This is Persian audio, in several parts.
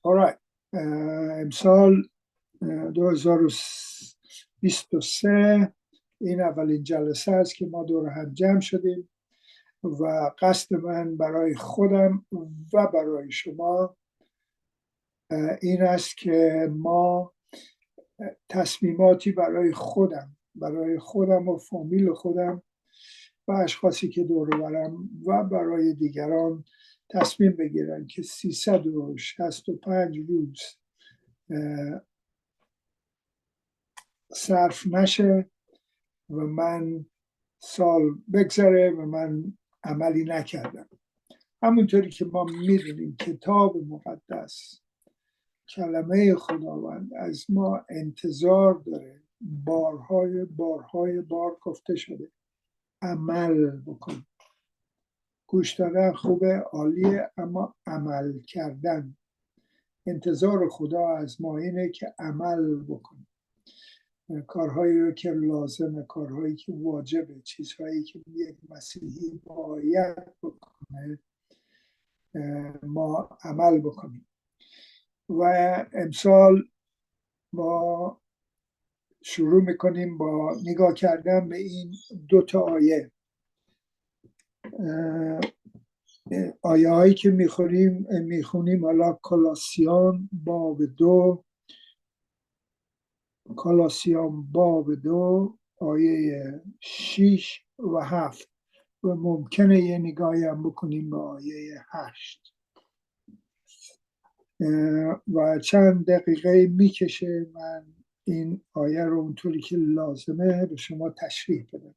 alright. امسال 2023 این اولین جلسه است که ما دور هم جمع شدیم و قصد من برای خودم و برای شما این است که ما تصمیماتی برای خودم و فامیل خودم و اشخاصی که دور برم و برای دیگران تصمیم بگیرن که 365 روز صرف نشه و من سال بگذره و من عملی نکردم. همونطوری که ما میدونیم کتاب مقدس، کلمه خداوند از ما انتظار داره، بارهای بار گفته شده عمل بکن. گوش دادن خوبه، عالیه، اما عمل کردن، انتظار خدا از ما اینه که عمل بکنیم، کارهایی رو که لازمه، کارهایی که واجبه، چیزهایی که یک مسیحی باید بکنه ما عمل بکنیم. و امسال ما شروع میکنیم با نگاه کردن به این 2 آیه. آیه هایی که میخونیم حالا کلاسیان باب 2 آیه 6 و 7 و ممکنه یه نگاهی هم بکنیم به آیه 8 و چند دقیقه میکشه من این آیه رو اونطوری که لازمه به شما تشریح بدم.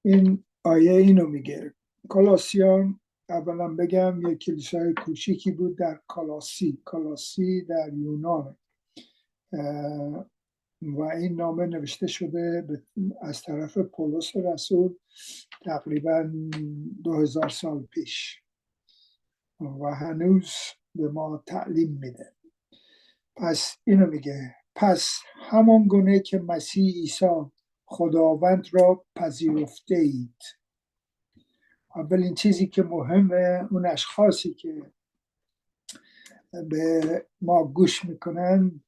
این آیه اینو میگه. کلاسیان، اولا بگم یک کلیسای کوچیکی بود در کلاسی در یونان و این نامه نوشته شده از طرف پولس رسول تقریبا 2000 سال پیش و هنوز به ما تعلیم میده. پس اینو میگه: پس همان گونه که مسیح عیسی خداوند را پذیرفته اید. اولین چیزی که مهمه، اون اشخاصی که به ما گوش میکنن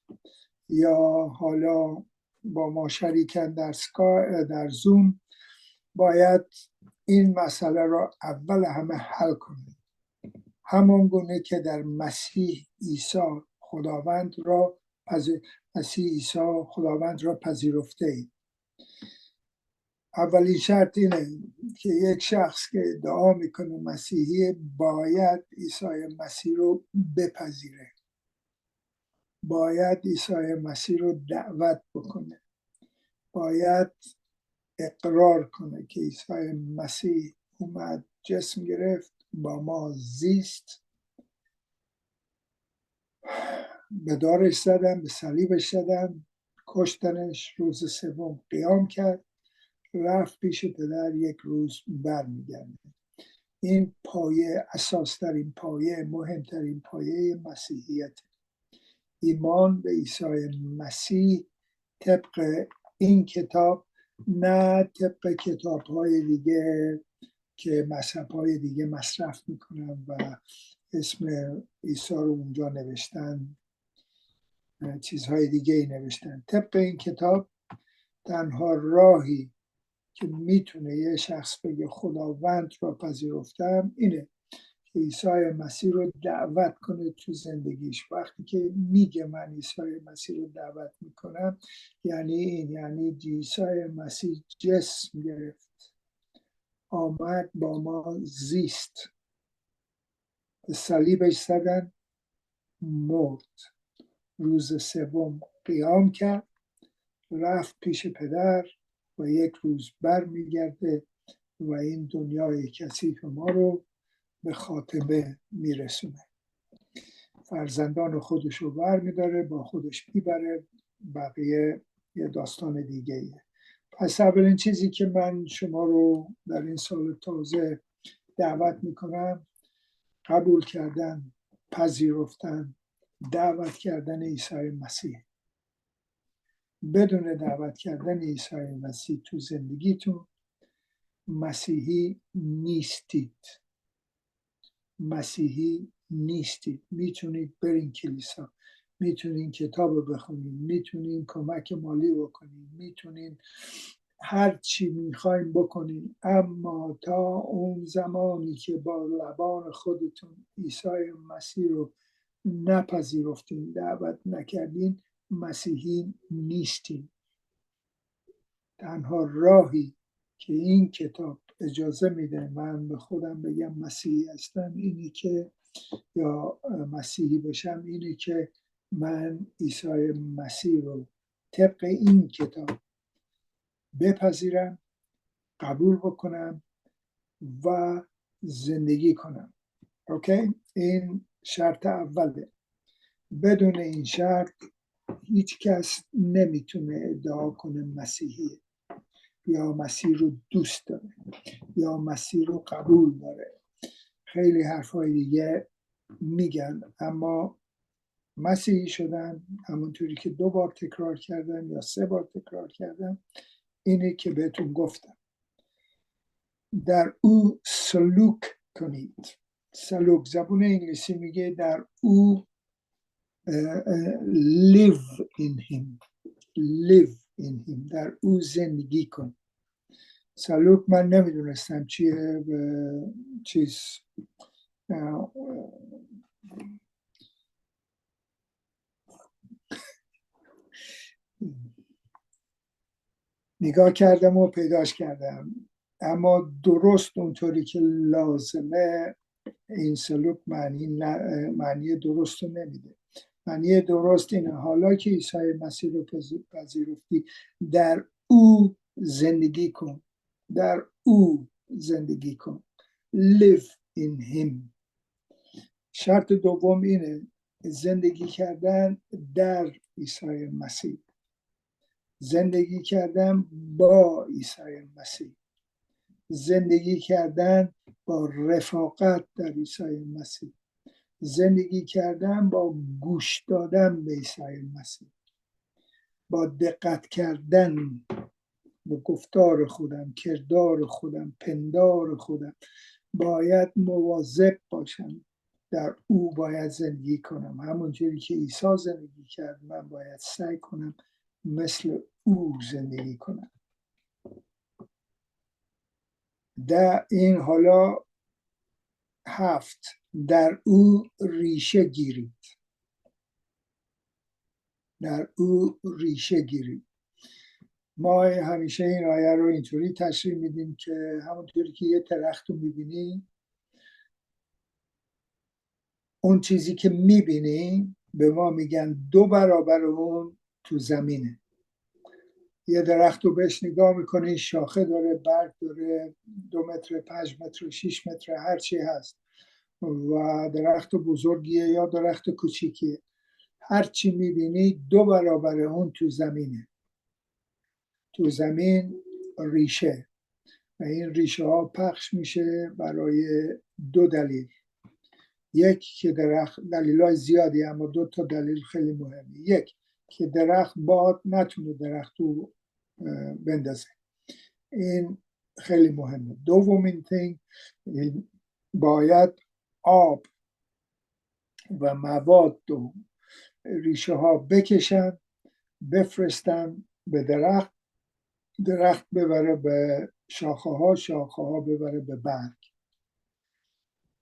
یا حالا با ما شریکن در زوم، باید این مسئله را اول همه حل کنیم. همان گونه که در مسیح عیسی خداوند را پذیرفته اید. اولین شرط اینه که یک شخص که ادعا میکنه مسیحی باید عیسی مسیح رو بپذیره، باید عیسی مسیح رو دعوت بکنه، باید اقرار کنه که عیسی مسیح اومد، جسم گرفت، با ما زیست، به دارش زدن، به صلیبش زدن، کشتنش، روز سوم قیام کرد، رفت پیش پدر، یک روز برمیگرده. این پایه، اساسترین پایه، مهمترین پایه مسیحیت، ایمان به عیسی مسیح طبق این کتاب، نه طبق کتاب‌های دیگه که مذهب‌های دیگه مصرف میکنن و اسم عیسی رو اونجا نوشتن، چیزهای دیگه ای نوشتن. طبق این کتاب تنها راهی که میتونه یه شخص بگه خداوند را پذیرفتم اینه که عیسی مسیح رو دعوت کنه تو زندگیش. وقتی که میگه من عیسی مسیح رو دعوت میکنم، یعنی عیسی مسیح جسم گرفت، آمد، با ما زیست، به صلیبش زدن، مرد، روز سوم قیام کرد، رفت پیش پدر و یک روز بر میگرده و این دنیای کثیف ما رو به خاتمه میرسونه. فرزندان خودش رو بر میداره، با خودش میبره، بقیه یه داستان دیگه ایه. پس اولین چیزی که من شما رو در این سال تازه دعوت میکنم، قبول کردن، پذیرفتن، دعوت کردن عیسی مسیح. بدون دعوت کردن عیسی مسیح تو زندگیتون مسیحی نیستید. مسیحی نیستید. میتونید برین کلیسا، میتونین کتاب بخونین، میتونین کمک مالی بکنین، میتونین هر چی میخواین بکنین، اما تا اون زمانی که با لبان خودتون عیسی مسیح رو نپذیرفتین، دعوت نکردین، مسیحی نیستین. تنها راهی که این کتاب اجازه میده من به خودم بگم مسیحی هستم اینه که، یا مسیحی بشم، اینه که من عیسی مسیح رو طبق این کتاب بپذیرم، قبول بکنم و زندگی کنم. اوکی؟ این شرط اوله. بدون این شرط هیچ کس نمیتونه ادعا کنه مسیحیه، یا مسیح رو دوست داره، یا مسیح رو قبول داره. خیلی حرفای دیگه میگن، اما مسیحی شدن همونطوری که 2 بار تکرار کردم یا 3 بار تکرار کردم اینه که بهتون گفتم در او سلوک کنید. سلوک زبون انگلیسی میگه در او live in him، live in him، در او زندگی کن. سلوک من نمیدونستم چیه، چیز نگاه کردم و پیداش کردم، اما درست اونطوری که لازمه این سلوک معنی درست رو نمیده. معنی درست اینه حالا که عیسی مسیح رو پذیرفتی، در او زندگی کن، در او زندگی کن، live in him. شرط دوم اینه زندگی کردن در عیسی مسیح، زندگی کردن با عیسی مسیح، زندگی کردن با رفاقت در عیسی مسیح، زندگی کردن با گوش دادن به عیسی مسیح، با دقت کردن به گفتار خودم، کردار خودم، پندار خودم. باید مواظب باشم، در او باید زندگی کنم همونجوری که عیسی زندگی کرد. من باید سعی کنم مثل او زندگی کنم. در این حالا 7 در او ریشه گیرید، در او ریشه گیرید. ما همیشه این آیه رو اینطوری تشریح میدیم که همونطوری که یه درخت رو میبینی، اون چیزی که میبینی به ما میگن 2 برابر اون تو زمینه. یه درخت رو بهش نگاه میکنی، شاخه داره، برگ داره، 2 متر، 5 متر، 6 متر، هرچی هست، و درخت بزرگیه یا درخت کوچیکیه، هرچی میبینی 2 برابر اون تو زمینه. تو زمین ریشه، و این ریشه ها پخش میشه برای 2 دلیل. یک که درخت، دلیلای زیادی اما 2 تا دلیل خیلی مهمه. یک که درخت باد نتونه درخت رو بندازه، این خیلی مهمه. دومین تینگ باید آب و مواد رو ریشه ها بکشن، بفرستن به درخت، درخت ببره به شاخه ها، شاخه ها ببره به برگ.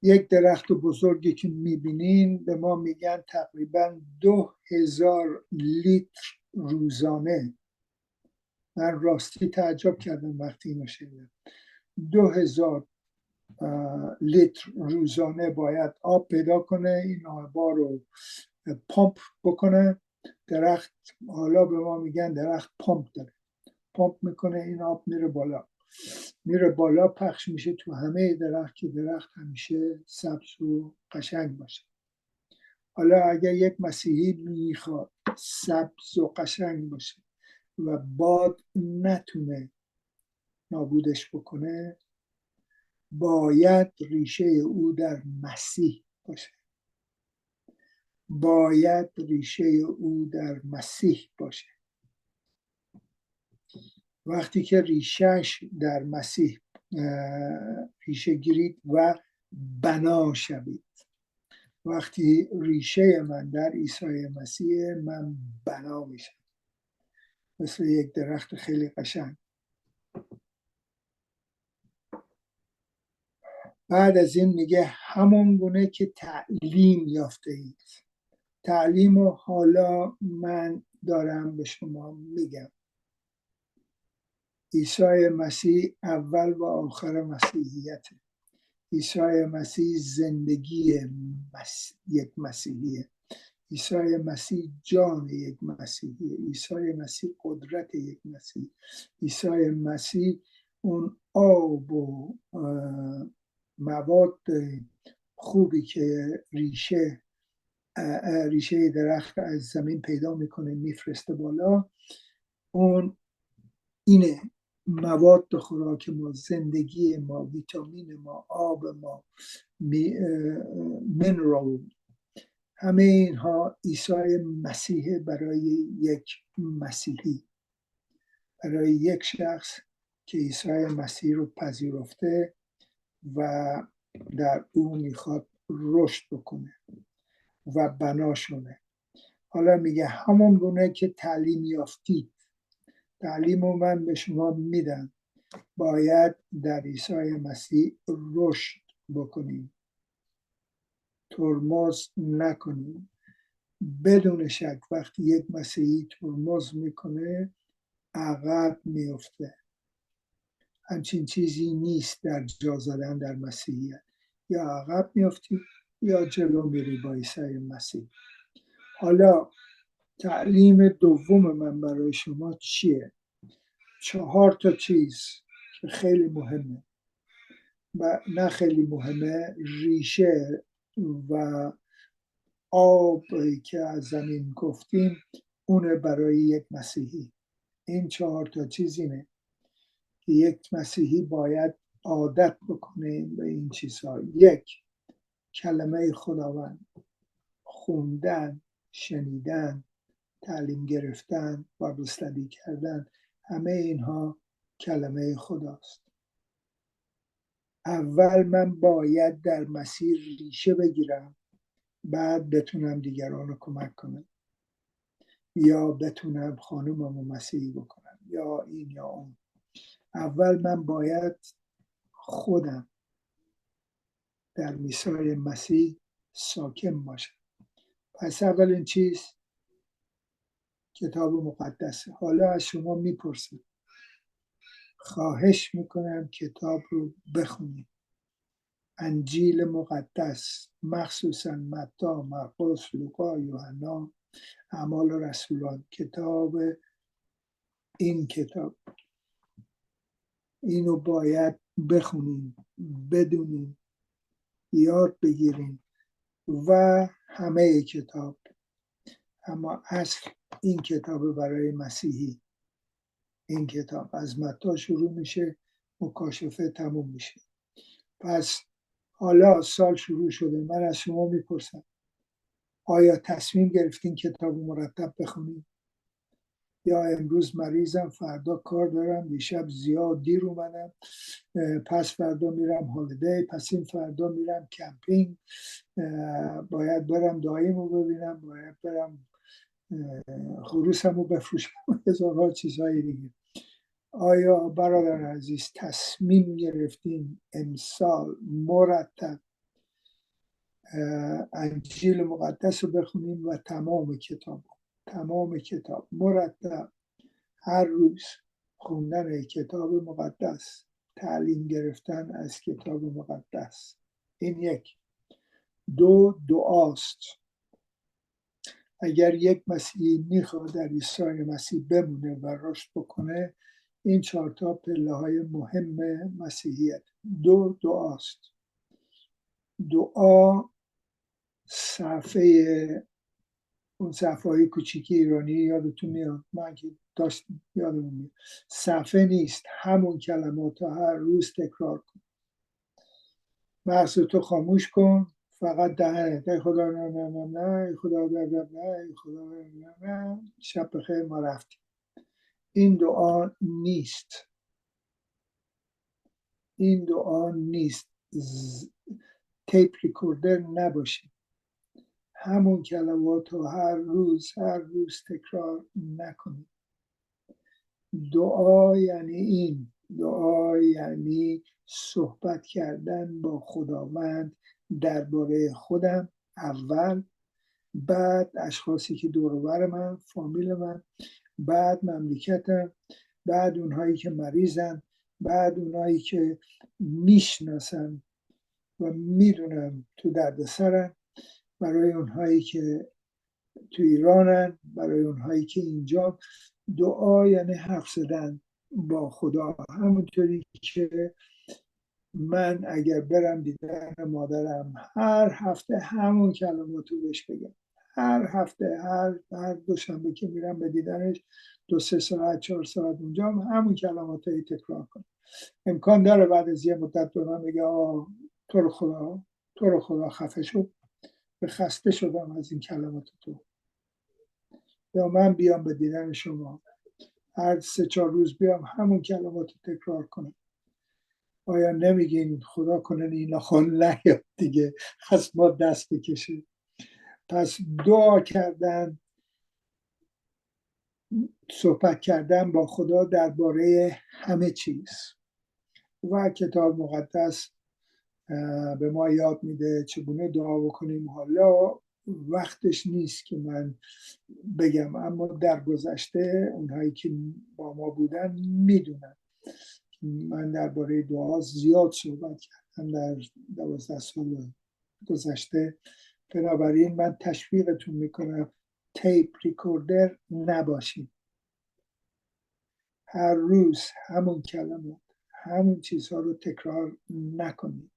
یک درخت بزرگی که میبینین به ما میگن تقریبا 2000 لیتر روزانه. من راستی تعجب کردم وقتی اینو شنیدم. 2000 لیتر روزانه باید آب پیدا کنه، این آبا رو پمپ بکنه. درخت حالا به ما میگن درخت پمپ داره، پمپ میکنه، این آب میره بالا، میره بالا، پخش میشه تو همه درخت که درخت همیشه سبز و قشنگ باشه. حالا اگر یک مسیحی میخواد سبز و قشنگ باشه و باد نتونه نابودش بکنه، باید ریشه او در مسیح باشه، باید ریشه او در مسیح باشه. وقتی که ریشهش در مسیح ریشه گیرید و بنا شوید. وقتی ریشه من در عیسی مسیح، من بنا میشم مثل یک درخت خیلی قشنگ. بعد از این میگه همون گونه که تعلیم یافته اید. تعلیم رو حالا من دارم به شما میگم. عیسی مسیح اول و آخر مسیحیته. عیسی مسیح زندگی یک مسیحیه. عیسی مسیح جان یک مسیحیه. عیسی مسیح قدرت یک مسیح. عیسی مسیح اون آب و مواد خوبی که ریشه درخت از زمین پیدا میکنه میفرسته بالا، اون اینه مواد خوراک ما، زندگی ما، ویتامین ما، آب ما، منرال، همه اینها عیسی مسیح برای یک مسیحی، برای یک شخص که عیسی مسیح رو پذیرفته و در او میخواد رشد بکنه و بنا شونه. حالا میگه همون گونه که تعلیم یافتید. تعلیم رو من به شما میدم. باید در عیسی مسیح رشد بکنیم، ترمز نکنیم. بدون شک وقتی یک مسیحی ترمز میکنه عقب میفته. همچین چیزی نیست در جا زدن در مسیحیت. یا عقب میفتی یا جلو میری با عیسی مسیح. حالا تعلیم دوم من برای شما چیه؟ 4 چیز که خیلی مهمه و نه خیلی مهمه، ریشه و آب که از زمین گفتیم اونه برای یک مسیحی. این 4 چیز اینه که یک مسیحی باید عادت بکنه به این چیزها. 1. کلمه خداوند، خوندن، شنیدن، تعلیم گرفتن، بایبل استادی کردن، همه اینها کلمه خداست. اول من باید در مسیر ریشه بگیرم، بعد بتونم دیگران رو کمک کنم یا بتونم خانومم رو مسیحی بکنم یا این یا اون. اول من باید خودم در میثاق مسیح ساکن باشم. پس اولین چیز کتاب مقدسه. حالا از شما میپرسم، خواهش میکنم کتاب رو بخونید. انجیل مقدس، مخصوصا متی، مرقس، لوقا، یوحنا، اعمال رسولان، این کتاب اینو باید بخونیم، بدونیم، یاد بگیریم و همه کتاب. اما اصل این کتاب برای مسیحی. این کتاب از متی شروع میشه، مکاشفه تموم میشه. پس حالا سال شروع شده، من از شما میپرسم آیا تصمیم گرفتین کتاب مرتب بخونید؟ یا امروز مریضم، فردا کار دارم، دیشب زیاد دیر اومدم، پس فردا میرم هالیدی، پس این فردا میرم کمپینگ، باید برم داییمو ببینم، باید برم خروسمو بفروشم، هزارها چیزهای دیگه. آیا برادر عزیز تصمیم گرفتین امسال مرتب انجیل مقدس رو بخونیم و تمام کتاب مرتب هر روز خوندن کتاب مقدس، تعلیم گرفتن از کتاب مقدس؟ این 1. 2. دعاست. اگر یک مسیحی میخواد در عیسی مسیح بمونه و رشد بکنه، این 4 پله های مهم مسیحیت. 2. دعاست. دعا اون صفحه های کوچیکی ایرانی یادتون میاد؟ من که داشت یادمون میاد. صفحه نیست، همون کلمات رو هر روز تکرار کن. مغز تو خاموش کن، فقط دهنت ای خدا نه نه نه نه، ای خدا نه نه نه، ای خدا نه نه نه، شب بخیر ما رفتیم. این دعا نیست. این دعا نیست. تیپ ریکوردر نباشیم. همون کلمات رو هر روز تکرار نکنیم. دعا یعنی این، دعا یعنی صحبت کردن با خداوند درباره خودم اول، بعد اشخاصی که دور و بر من، فامیل من، بعد مملکتم، بعد اونهایی که مریضن، بعد اونهایی که میشناسن و میدونم تو دردسرن، برای اونهایی که تو ایرانن، برای اونهایی که اینجا. دعا یعنی حرف زدن با خدا. همونطوری که من اگر برم دیدن مادرم هر هفته همون کلماتو بهش بگم، هر هفته هر دوشنبه که میرم به دیدنش 2-3 ساعت 4 ساعت اونجا همون کلماتو تکرار کنم. امکان داره بعد از یه مدت به من بگه تو رو خدا خفه شد، به خسته شدم از این کلمات تو. یا من بیام به دیدن شما هر 3-4 روز بیام همون کلمات رو تکرار کنم. آیا نمیگین خدا کنه این خون نیاد دیگه از ما دست بکشه؟ پس دعا کردن، صحبت کردن با خدا درباره همه چیز. و کتاب مقدس به ما یاد میده چگونه دعا بکنیم. حالا وقتش نیست که من بگم، اما در گذشته اونهایی که با ما بودن میدونن من درباره دعا زیاد صحبت کردم در 12 سال گذشته. بنابراین من تشویقتون میکنم تیپ ریکوردر نباشید. هر روز همون کلمات، همون چیزها رو تکرار نکنید.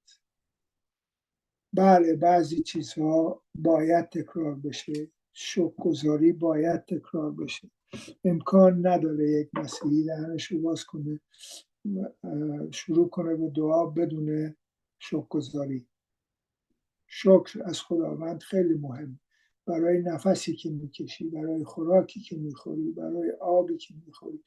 بله بعضی چیزها باید تکرار بشه، شکرگزاری باید تکرار بشه. امکان نداره یک مسیحی دهنش رو باز کنه شروع کنه به دعا بدون شکرگزاری. شکر از خداوند خیلی مهم، برای نفسی که میکشی، برای خوراکی که میخوری، برای آبی که میخوری،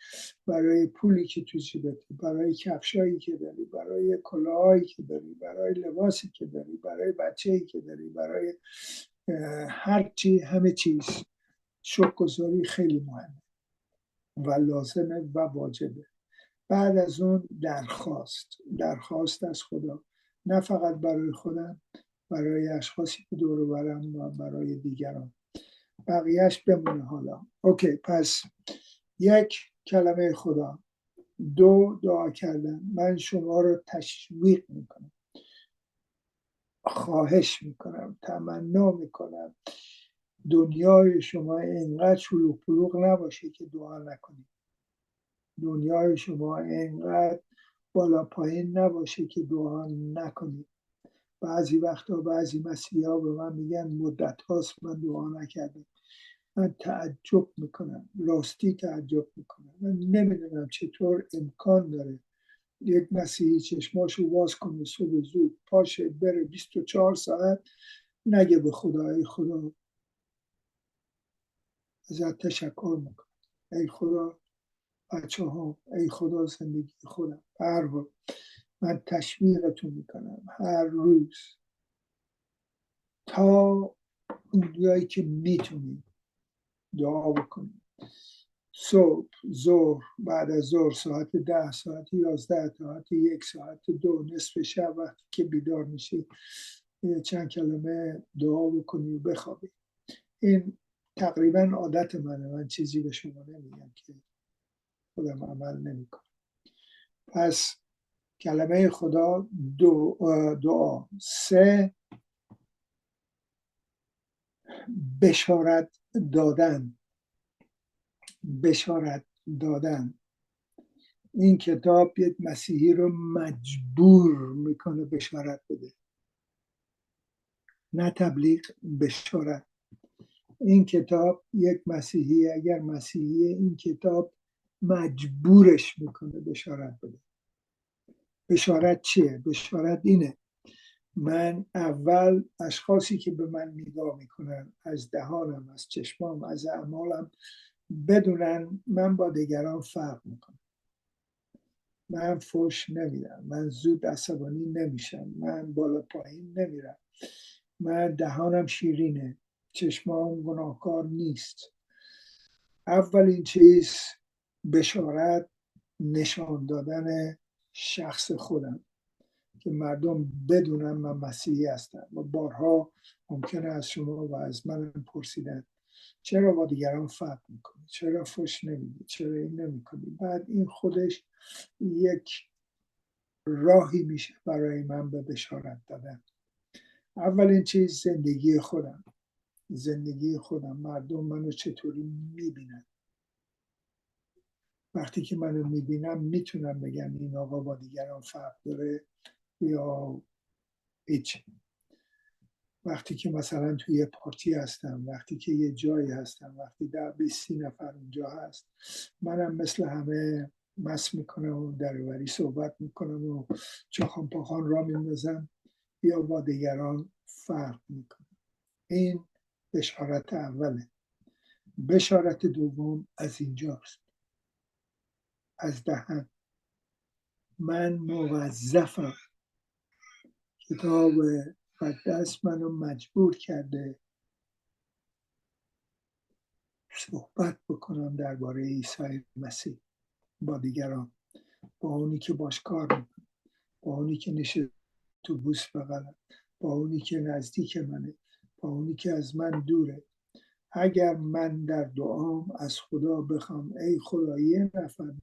برای پولی که تو جیبتی، برای کفشایی که داری، برای کلاهایی که داری، برای لباسی که داری، برای بچه‌ای که داری، برای هرچی، همه چیز. شکرگزاری خیلی مهمه و لازمه و واجبه. بعد از اون درخواست از خدا، نه فقط برای خودم، برای اشخاصی که دور و برم و برای دیگران. بقیهش بمونه حالا. اوکی، پس 1 کلمه خدا، 2 دعا کردن. من شما رو تشویق میکنم، خواهش میکنم، تمنا میکنم دنیای شما اینقدر شلوغ پلوغ نباشه که دعا نکنید. دنیای شما اینقدر بالا پایین نباشه که دعا نکنید. بعضی وقتا بعضی مسیحا به من میگن مدت هاست من دعا نکردم. من تعجب میکنم، راستی تعجب میکنم. من نمیدونم چطور امکان داره یک مسیحی چشماشو باز کنه صبح زود پاشه بره 24 ساعت نگه به خدا خدا ازت تشکر میکنم، ای خدا بچه ها، ای خدا زندگی خودم. هر حال من تشویقتون میکنم هر روز تا اونجایی که میتونید دعا بکنید. صبح، ظهر، بعد از ظهر، ساعت 10، ساعت 11، ساعت 1، ساعت 2، نصف شب وقتی که بیدار میشید چند کلمه دعا بکنید و بخوابید. این تقریبا عادت منه، من چیزی به شما نمیگم که خودم عمل نمیکنم. پس کلمه خدا، دعا. 3 بشارت دادن. این کتاب یک مسیحی رو مجبور میکنه بشارت بده، نه تبلیغ، بشارت. این کتاب یک مسیحی اگر مسیحی این کتاب مجبورش میکنه بشارت بده. بشارت چیه؟ بشارت اینه من اول اشخاصی که به من نگاه میکنن از دهانم، از چشمام، از اعمالم بدونن من با دیگران فرق میکنم من فوش نمیدم، من زود عصبانی نمیشم، من بالا پایین نمیرم، من دهانم شیرینه، چشمام گناهکار نیست. اولین چیز بشارت، نشان دادن شخص خودم که مردم بدونن من مسیحی هستم. و بارها ممکنه از شما و از من پرسیدن چرا با دیگران فرق میکنی، چرا فش نمیدی، چرا این نمیکنی. بعد این خودش یک راهی میشه برای من به بشارت دادن. اولین چیز زندگی خودم، زندگی خودم، مردم منو چطوری میبینن. وقتی که منو میبینم میتونم بگم این آقا با دیگران فرق داره یا هیچ. وقتی که مثلا توی یه پارتی هستم، وقتی که یه جایی هستم، وقتی 10-20 نفر اونجا هست، منم مثل همه مس میکنم و دربری صحبت میکنم و چاخان پاخان را میندازم یا با دیگران فرق میکنم. این بشارت اوله. بشارت دوم از اینجاست، از دهن. من موظفم، کتاب مقدس منو مجبور کرده صحبت بکنم درباره عیسی مسیح با دیگران، با اونی که باش کار میکنم، با اونی که نشسته تو بوس بغلم، با اونی که نزدیک منه، با اونی که از من دوره. اگر من در دعام از خدا بخوام ای خدا یه نفر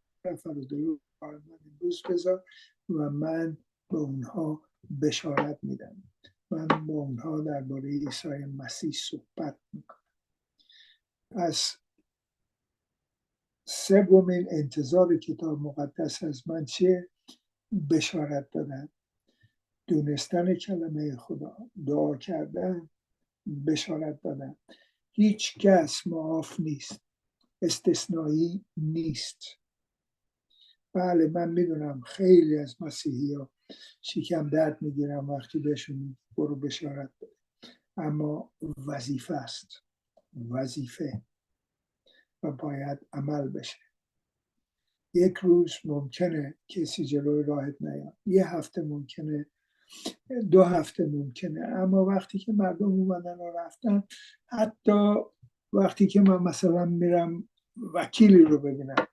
رو درو من امروز بذار و من به اونها بشارت میدم، من با اونها درباره عیسی مسیح صحبت میکنم. پس سومین انتظار کتاب مقدس از من چیه؟ بشارت دادن، دونستن کلمه خدا، دعا کردن، بشارت دادن. هیچ کس معاف نیست، استثنایی نیست. بله من میدونم خیلی از مسیحی ها شکم درد میگیرم وقتی بهشون برو بشارت بده، اما وظیفه است، وظیفه و باید عمل بشه. یک روز ممکنه کسی جلوی راهت نیاد، یه هفته ممکنه، 2 هفته ممکنه، اما وقتی که مردم اومدن و رفتن، حتی وقتی که من مثلا میرم وکیلی رو ببینم،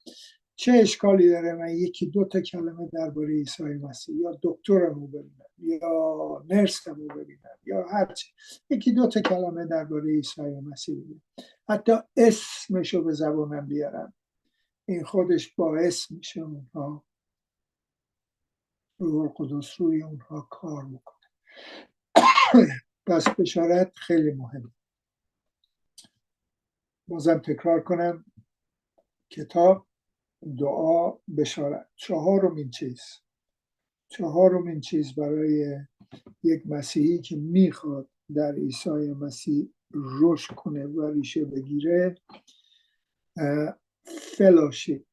چه اشکالی داره من 1-2 کلمه درباره عیسی مسیح، یا دکترم رو ببینم یا نرسم رو ببینم یا هرچی، 1-2 کلمه درباره عیسی مسیح ببینم، حتی اسمش رو به زبانم بیارم، این خودش باعث میشه اونها روح القدس روی اونها کار میکنه. پس بشارت خیلی مهمه. بازم تکرار کنم، کتاب، دعا، بشارت. چهارمین چیز برای یک مسیحی که میخواد در عیسی مسیح رشد کنه و ریشه بگیره، فلوشیپ،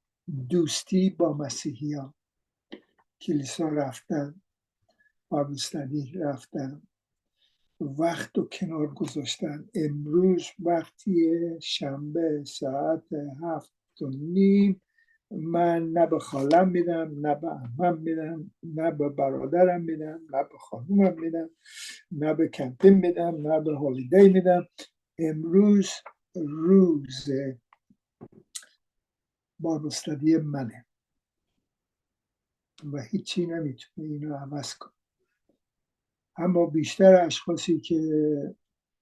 دوستی با مسیحیان، کلیسا رفتن، بایبل استادی رفتن، وقت رو کنار گذاشتن. امروز وقتی شنبه ساعت 7:30 من نه به خالم میدم، نه به عمم میدم، نه به برادرم میدم، نه به خانومم میدم، نه به کمپین میدم، نه به هالیدی میدم. امروز روز بایبل استادی منه و هیچی نمیتونه اینو عوض کنه. اما بیشتر اشخاصی که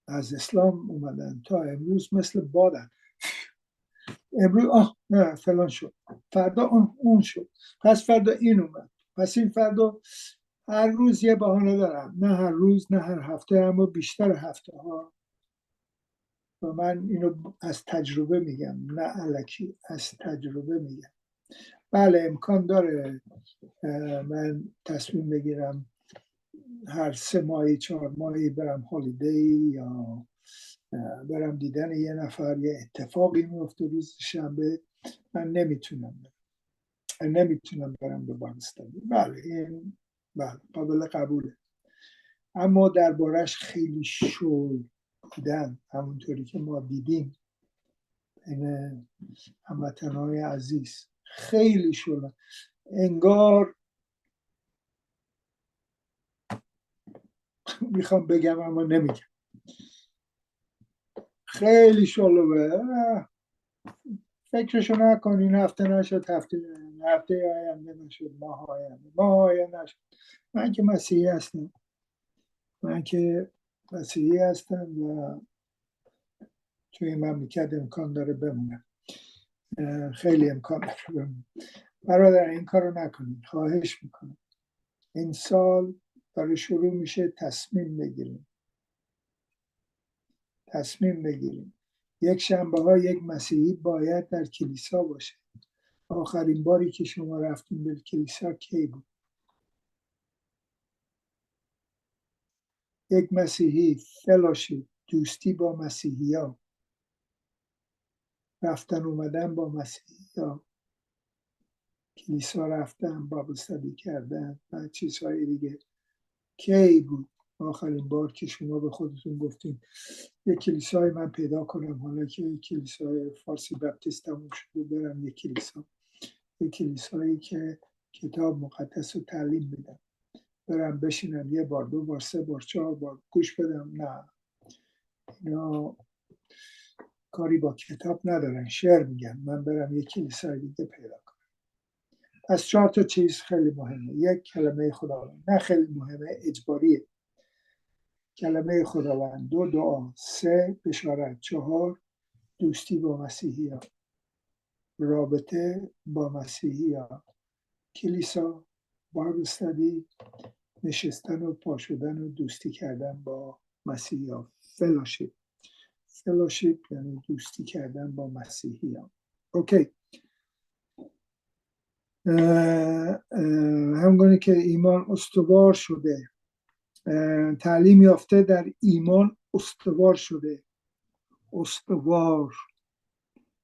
از اسلام اومدن تا امروز مثل بادن. امروز نه فلان شد، فردا اون شد، پس فردا این اومد، پس این فردا. هر روز یه بهانه دارم، نه هر روز نه هر هفته، اما بیشتر هفته ها. و من اینو از تجربه میگم، نه الکی، از تجربه میگم. بله امکان داره من تصمیم بگیرم هر 3 ماهی 4 ماهی برم هالیدی یا برم دیدن یه نفر، یه اتفاقی میفته روز شنبه، من نمیتونم برم به بایبل استادی. بله این بله قابل قبوله، اما دربارش خیلی شل بودن، همونطوری که ما دیدیم این هموطنهای عزیز خیلی شل. انگار میخوام بگم اما نمیگم، خیلی شلوغه. فکرشو نکنین هفته نشد، هفته آینده نشد، ماه آینده نشد. من که مسیحی هستم و توی این مملکت امکان داره بمونم، خیلی امکان داره بمونم. برادر این کارو نکنید، خواهش میکنم. این سال داره شروع میشه، تصمیم بگیریم. یک شنبه ها یک مسیحی باید در کلیسا باشه. آخرین باری که شما رفتین به کلیسا کی بود؟ یک مسیحی، فلوشیپ، دوستی با مسیحی ها، رفتن اومدن با مسیحی ها، کلیسا رفتن، بابل استادی کردن و چیزهای دیگه، کی بود آخرین بار که شما به خودتون گفتین یک کلیسای من پیدا کنم، حالا که کلیسای فارسی بپتیست تموم شده برم یک کلیسایی که کتاب مقدس رو تعلیم میدم، برم بشینم یه بار، 2 بار، 3 بار، 4 بار گوش بدم؟ نه، اینا کاری با کتاب ندارن. شعر میگن، من برم یک کلیسای دیگه پیدا کنم. پس 4 تا چیز خیلی مهمه. یک، کلمه خداوند، نه خیلی مهمه، اجباریه. کلمه خداوند. 2، دعا. 3، بشارت. 4، دوستی با مسیحی ها، رابطه با مسیحی ها، کلیسا، بایبل استادی، نشستن و پا شدن و دوستی کردن با مسیحی ها. فلوشیپ یعنی دوستی کردن با مسیحی ها. اوکی. همونگونه که ایمان استوار شده، تعلیم یافته در ایمان استوار شده. استوار،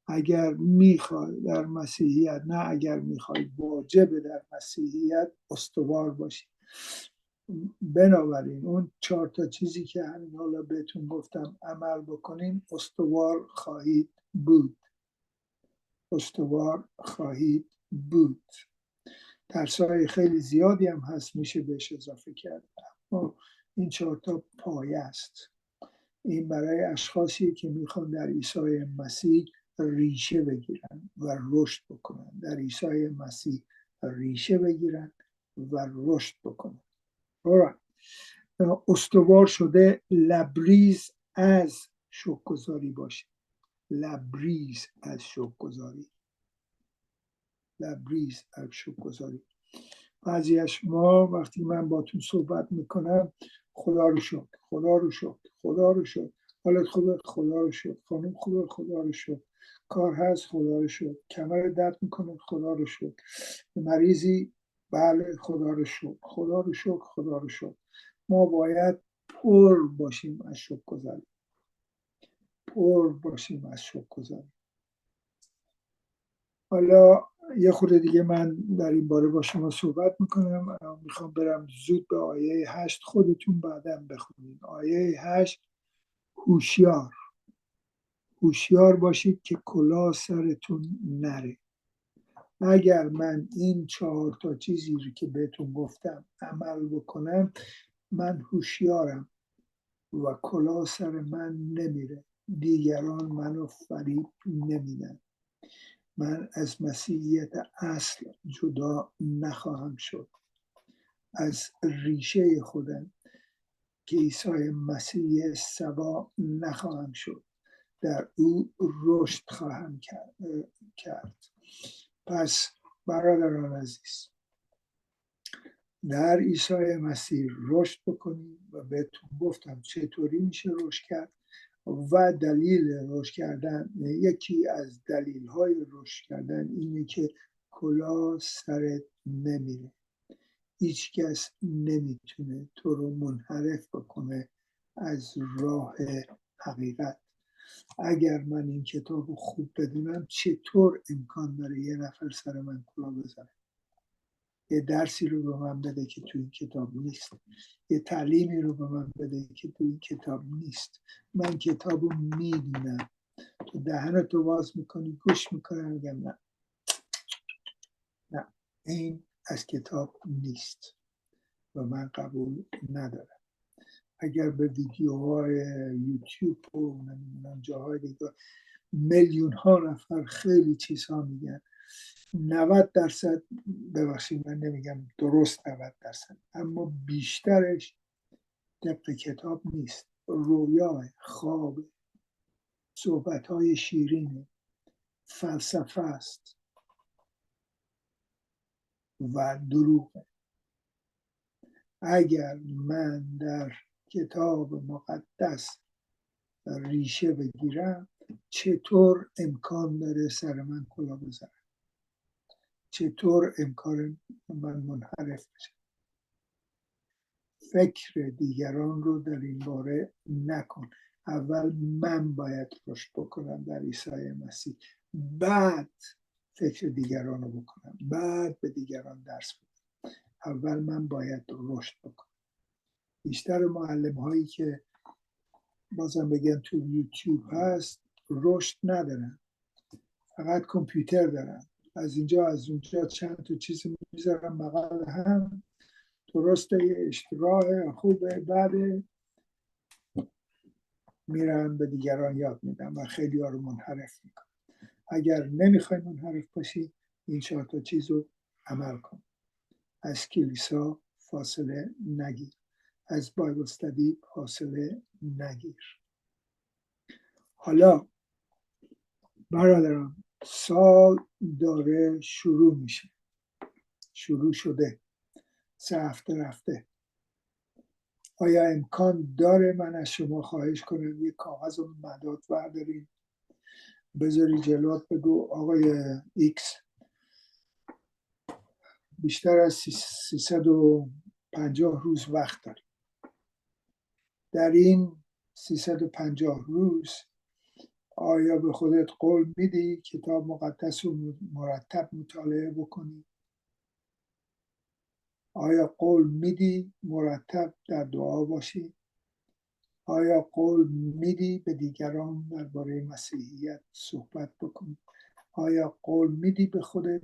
اگر میخوای در مسیحیت، نه اگر میخوای، واجب در مسیحیت استوار باشی. بنابراین اون 4 تا چیزی که همین حالا بهتون گفتم عمل بکنین، استوار خواهید بود. درس‌های خیلی زیادی هم هست میشه بهش اضافه کرد، اما این 4 تا پایه است. این برای اشخاصی که میخوان در عیسی مسیح ریشه بگیرن و رشد بکنن، در عیسی مسیح ریشه بگیرن و رشد بکنن. استوار شده، لبریز از شکرگزاری باشه. لبریز از شکرگزاری. بعضی از ما وقتی من با تون صحبت میکنم، خدا رو شکر، حالت خوبه، خدا رو شکر، خانم خوبه، خدا رو شکر، کار هست، خدا رو شکر، کمر درد میکنه، خدا رو شکر، مریضی، بله، خدا رو شکر. ما باید پر باشیم از شکرگزاری. حالا یه خورده دیگه من در این باره با شما صحبت میکنم. میخوام برم زود به آیه 8، خودتون بعدم بخونید. آیه 8: هوشیار باشید که کلاه سرتون نره. اگر من این 4 تا چیزی رو که بهتون گفتم عمل بکنم، من هوشیارم و کلاه سر من نمیره، دیگران منو فریب نمیدن، من از مسیحیت اصل جدا نخواهم شد، از ریشه خودم که عیسی مسیح سبا نخواهم شد، در او رشد خواهم کرد. پس برادران عزیز، در عیسی مسیح رشد بکنیم و بهتون گفتم چطوری میشه رشد کرد و دلیل رشد کردن. یکی از دلیل‌های رشد کردن اینه که کلاه سرت نمیره. هیچ کس نمیتونه تو رو منحرف بکنه از راه حقیقت. اگر من این کتاب رو خوب بدونم، چطور امکان داره یه نفر سر من کلاه بزنه؟ یه درسی رو به من بده که تو این کتاب نیست، یه تعلیمی رو به من بده که تو این کتاب نیست. من کتاب رو میدونم، تو دهنتو باز میکنی، گوش میکنم، میگم نه، این از کتاب نیست و من قبول ندارم. اگر به ویدیوهای یوتیوب و نمیدونم جاهای دیگه میلیون ها نفر خیلی چیزها میگن، 90%، ببخشید من نمیگم درست 90%، اما بیشترش طبق کتاب نیست، رویاه، خواب، صحبتهای شیرین، فلسفه است و دروغه. اگر من در کتاب مقدس ریشه بگیرم، چطور امکان داره سر من کلا بزنم؟ چطور امکان من منحرف بشم؟ فکر دیگران رو در این باره نکن. اول من باید رشد بکنم در عیسی مسیح، بعد فکر دیگران رو بکنم، بعد به دیگران درس بدم. اول من باید رشد بکنم. بیشتر معلم هایی که بازم بگن تو یوتیوب هست رشد ندارن، فقط کامپیوتر دارن، از اینجا از اونجا چند تا چیزی میذارن بغل هم، درسته، یه اشتراح خوبه، بعد میرن به دیگران یاد میدن و خیلی ها رو منحرف میکنن. اگر نمیخوای منحرف باشی این 4 تا چیز رو عمل کن. از کلیسا فاصله نگیر، از بایبل استدی فاصله نگیر. حالا برادران، سال داره شروع میشه، شروع شده، 3 هفته رفته. آیا امکان داره من از شما خواهش کنم یه کاغذ و مداد بردارین بذاری جلوت، بگو آقای ایکس بیشتر از 350 روز وقت داری، در این 350 روز آیا به خودت قول میدی کتاب مقدس رو مرتب مطالعه بکنی؟ آیا قول میدی مرتب در دعا باشی؟ آیا قول میدی به دیگران درباره مسیحیت صحبت بکنی؟ آیا قول میدی به خودت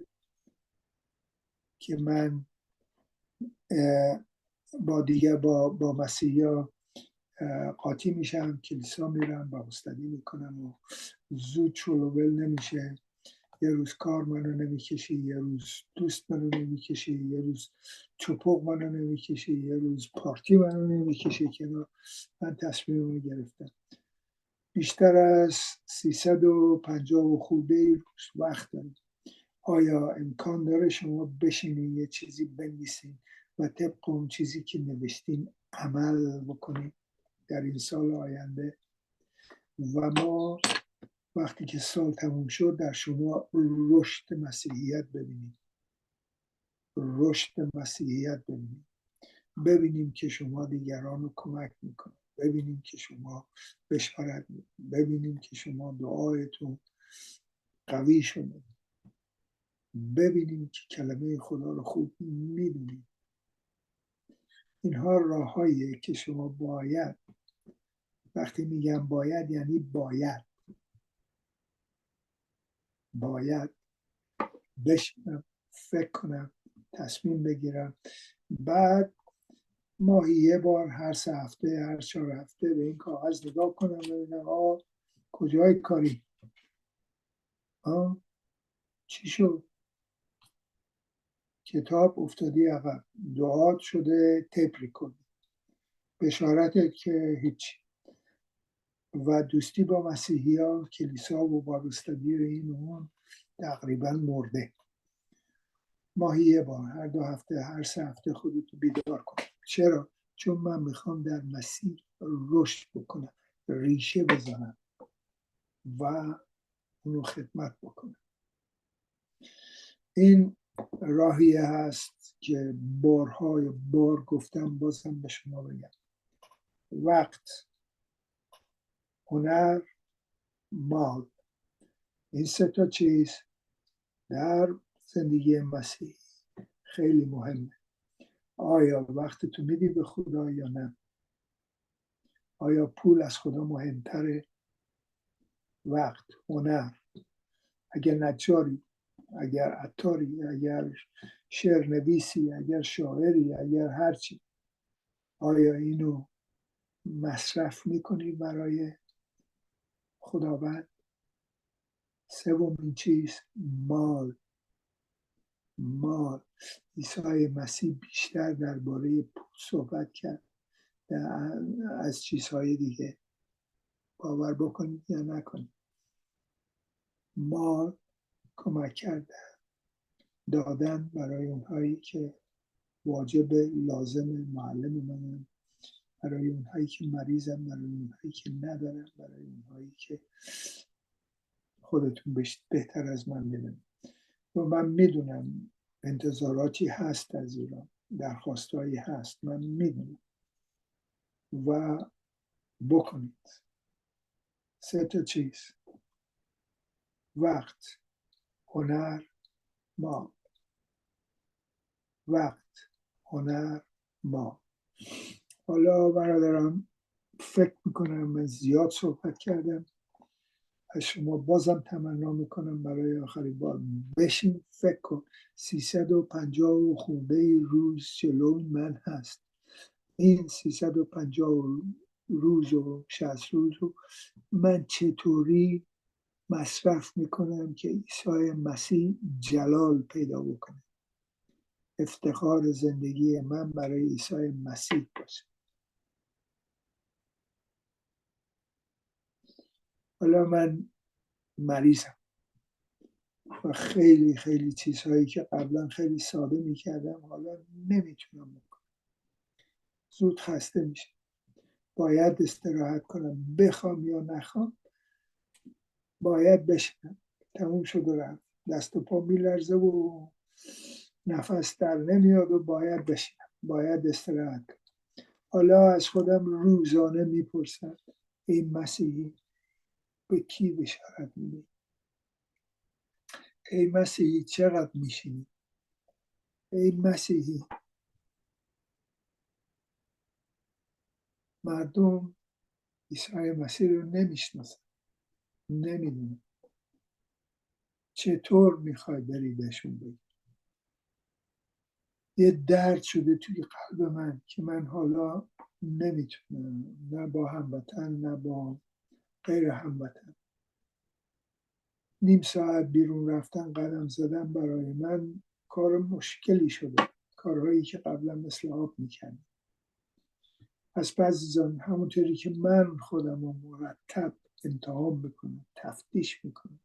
که من با مسیحا قاطی میشم، کلیسا میرم، با استادی میکنم و زود شلوول نمیشه، یه روز کار منو نمیکشی، یه روز دوست منو نمیکشی، یه روز چپق منو نمیکشی، یه روز پارتی منو نمیکشی کنار، من تصمیم رو گرفتم. بیشتر از 350 خورده روز وقت داریم. آیا امکان داره شما بشینین یه چیزی بنویسین و طبق اون چیزی که نوشتین عمل بکنین در این سال آینده؟ و ما وقتی که سال تموم شد در شما رشد مسیحیت ببینیم، رشد مسیحیت ببینیم، ببینیم که شما دیگران رو کمک میکنید، ببینیم که شما بشارت میدید، ببینیم که شما دعایتون قوی شده، ببینیم که کلمه خدا رو خوب میدونید. اینها راههاییه که شما باید، وقتی میگم باید یعنی باید بشینم، فکر کنم، تصمیم بگیرم، بعد ماهی یه بار، هر 3 هفته، هر 4 هفته به این کاغذ نگاه کنم ببینم کجای کاری، چی شد، کتاب افتادی عقب، دعات شده تپری کنی، بشارتت که هیچ، و دوستی با مسیحی ها، کلیسا و بابستگی و این اون تقریبا مرده. ماهی یه بار، هر 2 هفته، هر 3 هفته خودتو بیدار کن. چرا؟ چون من میخوام در مسیح رشد بکنم، ریشه بزنم و اونو خدمت بکنم. این راهیه هست که بارهای بار گفتم، بازم به شما بگم. وقت، هنر، مال، این 3 تا چیز در زندگی مسیح خیلی مهمه. آیا وقت تو میدی به خدا یا نه؟ آیا پول از خدا مهمتره؟ وقت، هنر، اگه نجاری اگر عطاری، اگر شعر نویسی، اگر شاعری، اگر هرچی، آیا اینو مصرف میکنی برای خداوند؟ سومین چیز مال. عیسی مسیح بیشتر درباره پول صحبت کرد از چیزهای دیگه، باور بکنید یا نکنید. مال کمک کردن، دادن برای اونهایی که واجب لازم معلم منن، برای اونهایی که مریضن، برای اونهایی که ندارن، برای اونهایی که خودتون بهتر از من میدونید. و من میدونم انتظاراتی هست از ایران، درخواستهایی هست، من میدونم و بکنید. 3 چیز: وقت، هنر، مال. وقت، هنر، مال. حالا برادران فکر میکنم من زیاد صحبت کردم، از شما بازم تمنا میکنم برای آخرین بار بشین فکر کن. 350 خورده روز جلوی من هست. این 350 روز و 60 روز رو من چطوری مصرف میکنم که عیسی مسیح جلال پیدا بکنه، افتخار زندگی من برای عیسی مسیح باشه. حالا من مریضم و خیلی خیلی چیزهایی که قبلا خیلی ساده میکردم حالا نمیتونم بکنم. زود خسته میشم، باید استراحت کنم، بخوام یا نخوام باید بشینم. تموم شد و رفت. دست و پا میلرزه و نفس در نمیاد و باید بشینم، باید استراحت کنم. حالا از خودم روزانه میپرسم ای مسیحی به کی بشارت میدی؟ ای مسیحی چقدر میشینی؟ ای مسیحی مردم عیسی مسیح رو نمیشناسن، نمیدونن. چطور میخوای بری بهشون بگی؟ یه درد شده توی قلب من که من حالا نمیتونم، نه با هموطن نه با غیر هموطن. نیم ساعت بیرون رفتن قدم زدن برای من کار مشکلی شده، کارهایی که قبلا مثل آب میکردم. پس بعضیزان همونطوری که من خودم رو مرتب امتحان میکنم، تفتیش میکنم،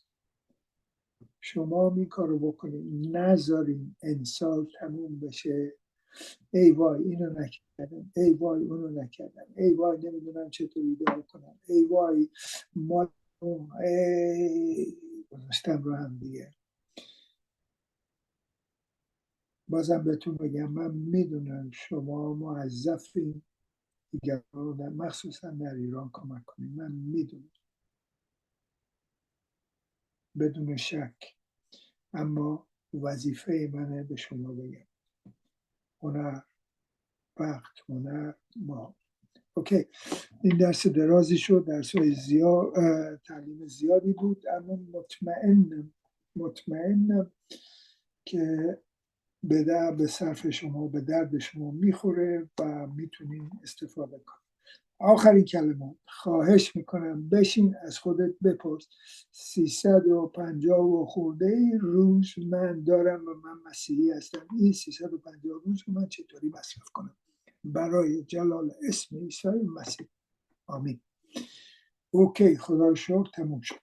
شما این کارو بکنید. نذارین امسال تموم بشه ای وای اینو نکردم، ای وای اونو نکردم، ای وای نمیدونم چطوری دار کنم، ای وای مال ای گذاشتم رو هم دیگه. بازم بهتون بگم من میدونم شما موظفین دیگران مخصوصا در ایران کمک کنید، من میدونم بدون شک، اما وظیفه منه به شما بگم هنر، وقت، هنر، ما. اوکی، این درس درازی شد، درس های تعلیم زیادی بود، اما مطمئنم که به صرف شما، به درد شما میخوره و میتونین استفاده کنید. آخرین کلمات، خواهش میکنم بشین از خودت بپرس 350 و خورده روز من دارم و من مسیحی هستم، این 350 روز رو من چطوری مصرف کنم برای جلال اسم عیسی مسیح؟ آمین. اوکی، خدا رو شکر، تموم شد.